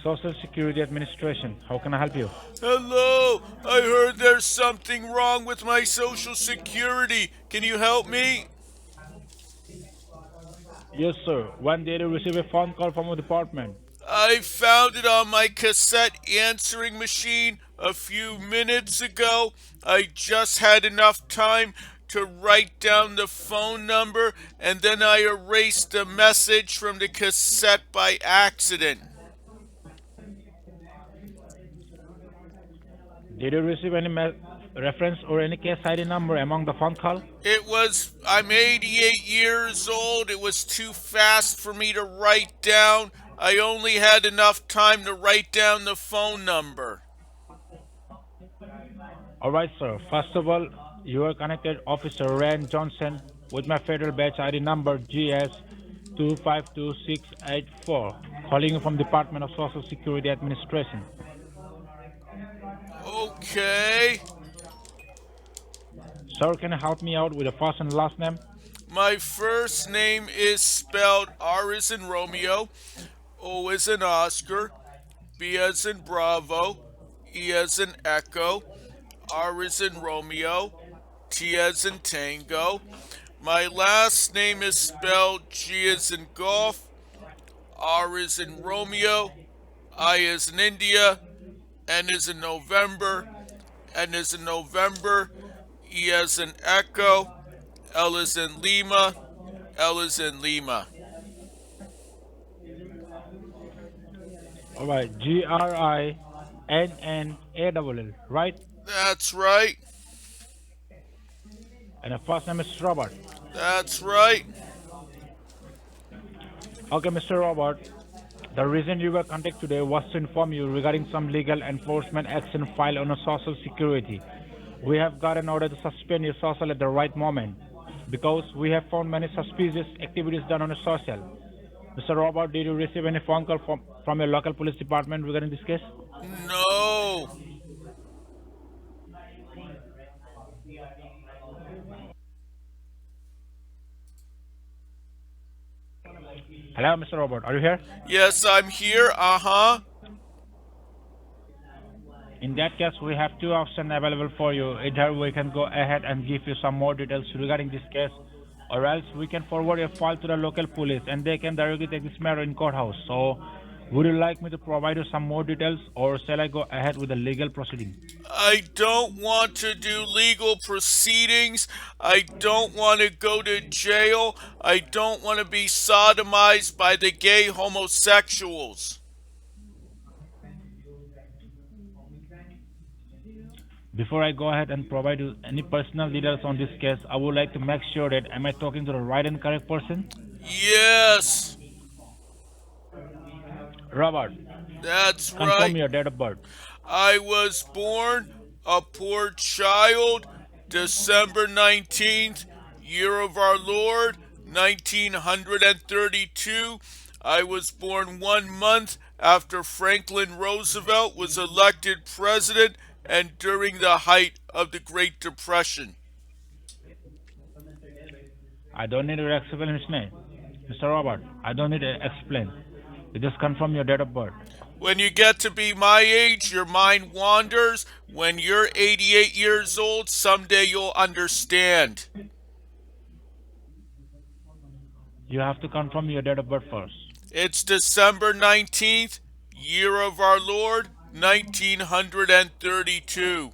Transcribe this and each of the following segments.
Social Security Administration. How can I help you? Hello, I heard there's something wrong with my social security. Can you help me? Yes, sir. When did you receive a phone call from a department? I found it on my cassette answering machine a few minutes ago. I just had enough time to write down the phone number and then I erased the message from the cassette by accident. Did you receive any reference or any case ID number among the phone call? I'm 88 years old. It was too fast for me to write down. I only had enough time to write down the phone number. Alright, sir. First of all, you are connected Officer Rand Johnson with my federal badge ID number GS 252684, calling you from Department of Social Security Administration. Okay. Sir, can you help me out with the first and last name? My first name is spelled R as in Romeo, O as in Oscar, B as in Bravo, E as in Echo, R as in Romeo, T as in Tango. My last name is spelled G as in Golf, R as in Romeo, I as in India, N as in November, N as in November, E as in Echo, L as in Lima, L as in Lima. Alright, GRINNALL, right? That's right. And the first name is Robert. That's right. Okay, Mr. Robert, the reason you were contacted today was to inform you regarding some legal enforcement action filed on a social security. We have got an order to suspend your social at the right moment because we have found many suspicious activities done on a social. Mr. Robert, did you receive any phone call from your local police department regarding this case? No. Hello, Mr. Robert, are you here? Yes, I'm here. Uh-huh. In that case, we have two options available for you. Either we can go ahead and give you some more details regarding this case, or else we can forward your file to the local police and they can directly take this matter in courthouse. So, would you like me to provide you some more details, or shall I go ahead with the legal proceeding? I don't want to do legal proceedings. I don't want to go to jail. I don't want to be sodomized by the gay homosexuals. Before I go ahead and provide you any personal details on this case, I would like to make sure that am I talking to the right and correct person? Yes, Robert, that's confirm right. your date of birth. I was born a poor child, December 19th, year of our Lord, 1932. I was born 1 month after Franklin Roosevelt was elected president and during the height of the Great Depression. I don't need your explanation, Mr. Robert. I don't need to explain. You just confirm your date of birth. When you get to be my age, your mind wanders. When you're 88 years old, someday you'll understand. You have to confirm your date of birth first. It's December 19th, year of our Lord, 1932.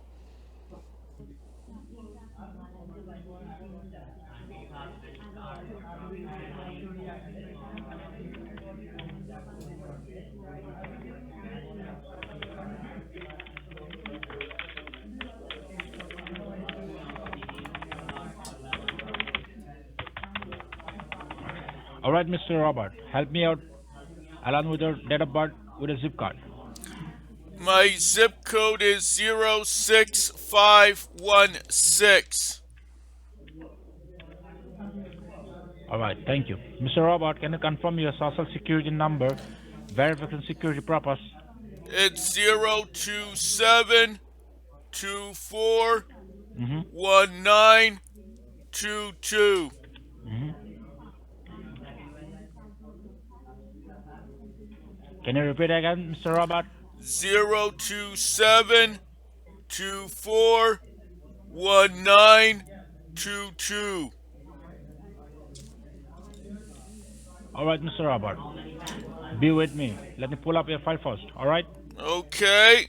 All right, Mr. Robert, help me out along with your date of birth with a zip code. My zip code is 06516. All right, thank you. Mr. Robert, can you confirm your social security number, verification security purpose? It's 02724 Mm-hmm. 1922. Mm-hmm. Can you repeat again, Mr. Robert? 027241922. All right, Mr. Robert. Be with me. Let me pull up your file first. All right. Okay.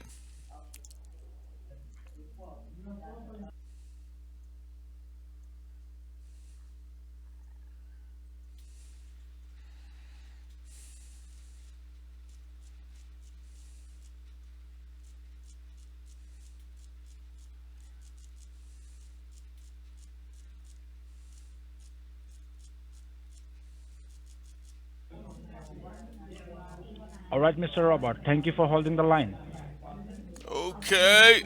All right, Mr. Robert. Thank you for holding the line. Okay.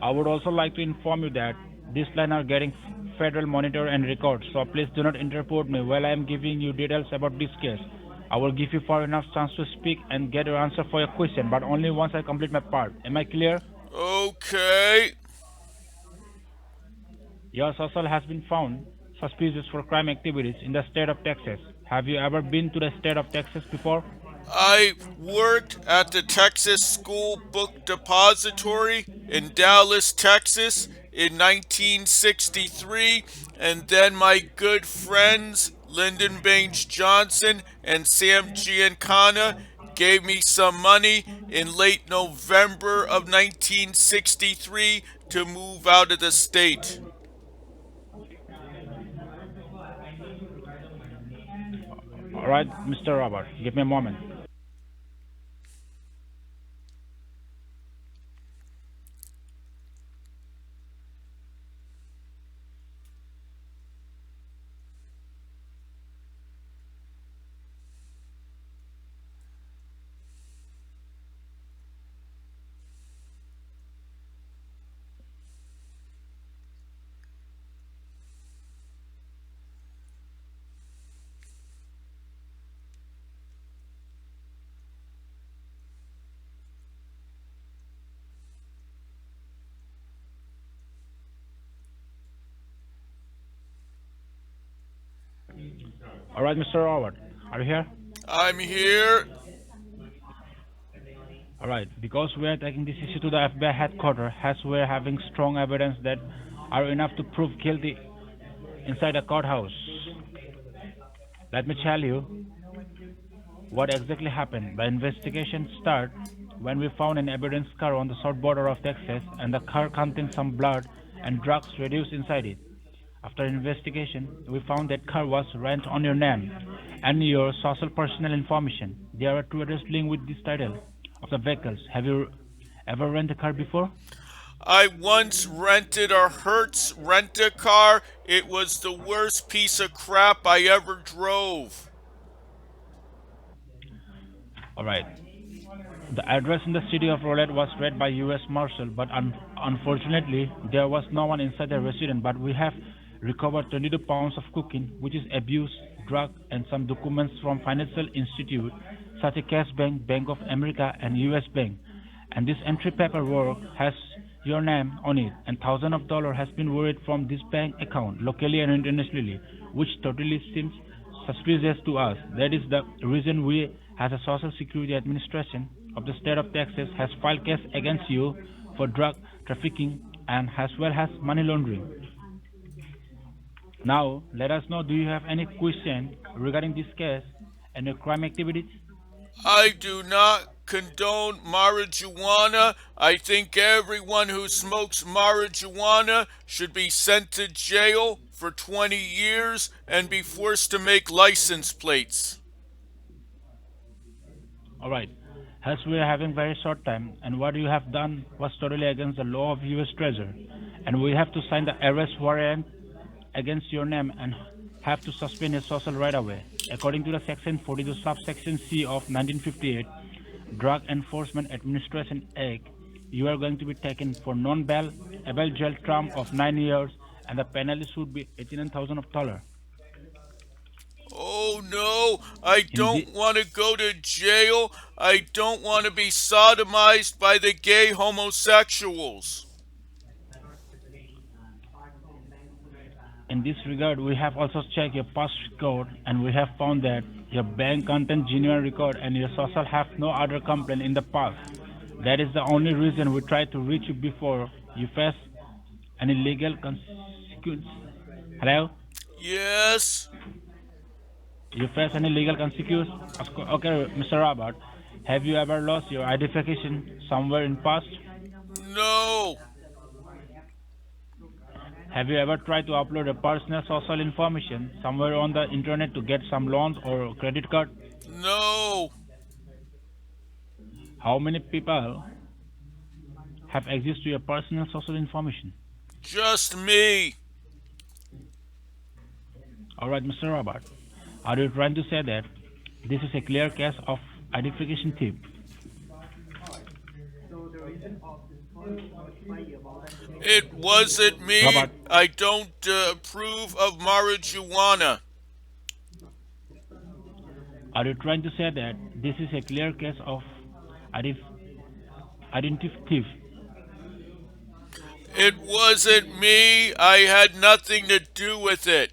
I would also like to inform you that this line are getting federal monitor and record, so please do not interrupt me while I am giving you details about this case. I will give you for enough chance to speak and get your answer for your question, but only once I complete my part. Am I clear? Okay. Your social has been found suspicious for crime activities in the state of Texas. Have you ever been to the state of Texas before? I worked at the Texas School Book Depository in Dallas, Texas in 1963, and then my good friends Lyndon Baines Johnson and Sam Giancana gave me some money in late November of 1963 to move out of the state. All right, Mr. Robert, give me a moment. All right, Mr. Robert, are you here? I'm here. All right, because we are taking this issue to the FBI headquarters, as we are having strong evidence that are enough to prove guilty inside a courthouse. Let me tell you what exactly happened. The investigation started when we found an evidence car on the south border of Texas, and the car contained some blood and drugs reduced inside it. After investigation, we found that car was rent on your name and your social personal information. There are two addresses linked with this title of the vehicles. Have you ever rented a car before? I once rented a Hertz rent-a-car. It was the worst piece of crap I ever drove. All right. The address in the city of Rolette was read by U.S. Marshal, but unfortunately, there was no one inside the residence. But we have recovered 22 pounds of cocaine, which is abuse, drug, and some documents from financial institute such as Cash Bank, Bank of America, and U.S. Bank. And this entry paperwork has your name on it, and thousands of dollars has been withdrawn from this bank account locally and internationally, which totally seems suspicious to us. That is the reason we, as a Social Security Administration of the state of Texas, has filed case against you for drug trafficking and as well as money laundering. Now, let us know, do you have any question regarding this case and your crime activities? I do not condone marijuana. I think everyone who smokes marijuana should be sent to jail for 20 years and be forced to make license plates. All right. As we are having very short time, and what you have done was totally against the law of U.S. Treasury, and we have to sign the arrest warrant against your name and have to suspend your social right away. According to the Section 42 subsection C of 1958 Drug Enforcement Administration Act, you are going to be taken for non-bail able jail term of 9 years, and the penalty should be $89,000. Oh no, I In don't the want to go to jail. I don't want to be sodomized by the gay homosexuals. In this regard, we have also checked your past record and we have found that your bank contains genuine record and your social have no other complaint in the past. That is the only reason we try to reach you before you face any legal consequence. Hello? Yes. You face any legal consequence? Okay, Mr. Robert, have you ever lost your identification somewhere in past? No. Have you ever tried to upload your personal social information somewhere on the internet to get some loans or credit card? No. How many people have access to your personal social information? Just me. Alright, Mr. Robert, are you trying to say that this is a clear case of identification thief? It wasn't me. Robert, I don't approve of marijuana. are you trying to say that this is a clear case of identity thief? It wasn't me. I had nothing to do with it.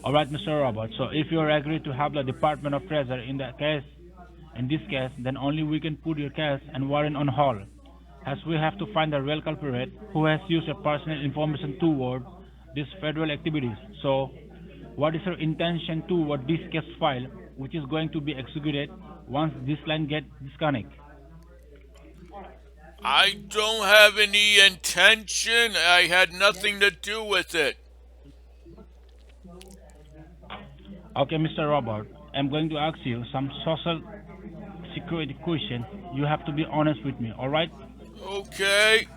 Alright, Mr. Robert, so if you are agreed to help the Department of Treasury in this case, then only we can put your case and warrant on hold, as we have to find the real culprit who has used your personal information toward these federal activities. So, what is your intention toward this case file, which is going to be executed once this line gets disconnected? I don't have any intention. I had nothing to do with it. Okay, Mr. Robert, I'm going to ask you some social security question. You have to be honest with me, alright? Okay.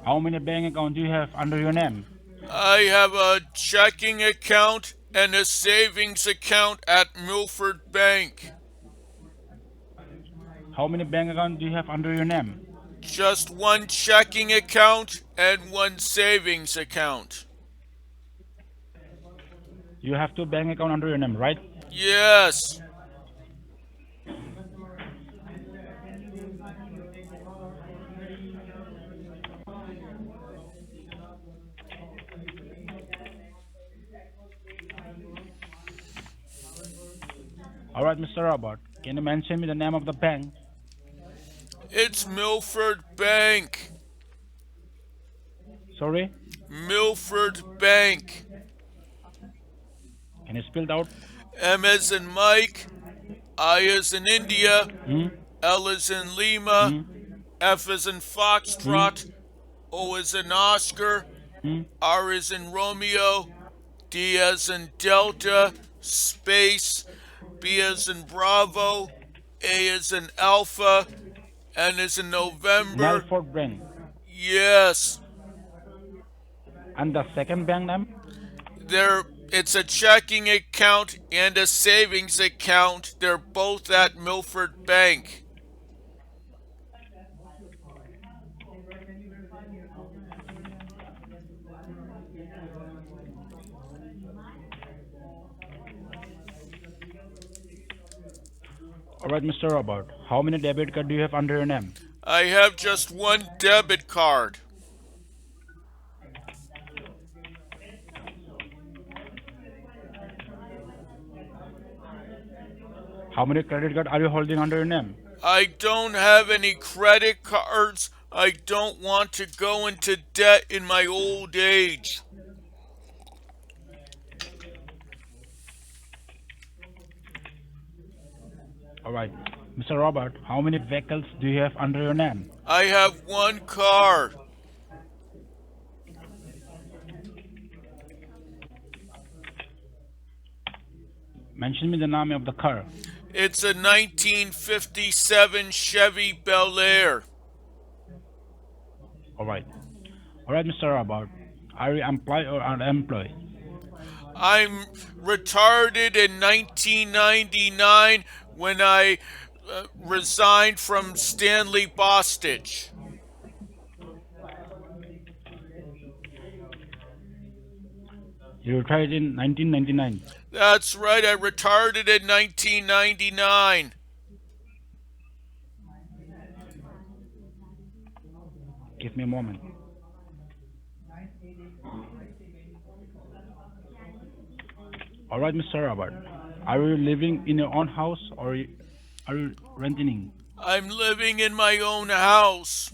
How many bank accounts do you have under your name? I have a checking account and a savings account at Milford Bank. How many bank accounts do you have under your name? Just one checking account and one savings account. You have two bank accounts under your name, right? Yes. Alright, Mr. Robert, can you mention me the name of the bank? It's Milford Bank. Sorry? Milford Bank. Can you spell it out? M as in Mike, I as in India, Hmm? L as in Lima, Hmm? F as in Hmm? Foxtrot, O as in Oscar, Hmm? R as in Romeo, D as in Delta, space, B as in Bravo, A as in Alpha, N as in November. Melford Bank. Yes, And the second bank name? it's a checking account and a savings account. They're both at Milford Bank. Alright, Mr. Robert, how many debit card do you have under your name? I have just one debit card. How many credit card are you holding under your name? I don't have any credit cards. I don't want to go into debt in my old age. Alright. Mr. Robert, how many vehicles do you have under your name? I have one car. Mention me the name of the car. It's a 1957 Chevy Bel Air. Alright. Alright, Mr. Robert. Are you employed or unemployed? I'm retarded in 1999 when I resigned from Stanley Bostitch. You retired in 1999. That's right, I retired in 1999. Give me a moment. All right, Mr. Robert. Are you living in your own house or are you renting? I'm living in my own house.